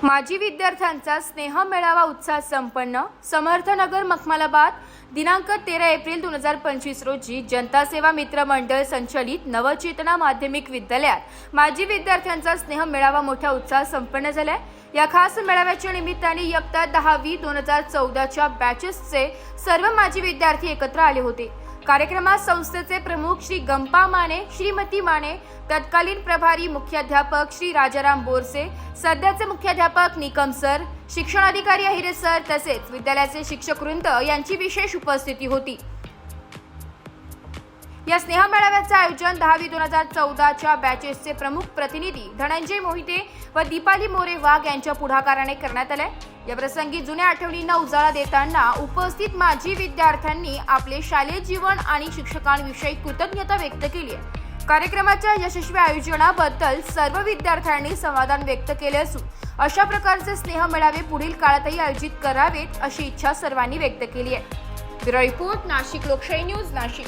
माजी विद्यार्थ्यांचा स्नेह मेळावा उत्साह संपन्न। समर्थनगर मखमलाबाद दिनांक 13 एप्रिल 2025 रोजी जनता सेवा मित्र मंडळ संचलित नवचेतना माध्यमिक विद्यालयात माजी विद्यार्थ्यांचा स्नेह मेळावा मोठ्या उत्साहात संपन्न झाला। या खास मेळाव्याच्या निमित्ताने इयत्ता 10वी 2014च्या बॅचेसचे सर्व माजी विद्यार्थी एकत्र आले होते। कार्यक्रमात संस्थेचे प्रमुख श्री गंपा माने, श्रीमती माने, तत्कालीन प्रभारी मुख्याध्यापक श्री राजाराम बोरसे, सध्याचे मुख्याध्यापक निकम सर, शिक्षणाधिकारी अहिरे सर तसेच विद्यालयाचे शिक्षक वृंद यांची विशेष उपस्थिती होती। या स्नेह मेळाव्याचे आयोजन 10वी 2014च्या बॅचेसचे प्रमुख प्रतिनिधी धनंजय मोहिते व दीपाली मोरे वाघ यांच्या पुढाकाराने करण्यात आले। या प्रसंगी जुन्या आठवणींना उजाळा देताना उपस्थित माजी विद्यार्थ्यांनी आपले शालेय जीवन आणि शिक्षकांविषयी कृतज्ञता व्यक्त केली आहे। कार्यक्रमाच्या यशस्वी आयोजनाबद्दल सर्व विद्यार्थ्यांनी समाधान व्यक्त केले असून अशा प्रकारचे स्नेह मेळावे पुढील काळातही आयोजित करावेत अशी इच्छा सर्वांनी व्यक्त केली आहे। ब्युरो रिपोर्ट, नाशिक लोकशाही न्यूज, नाशिक।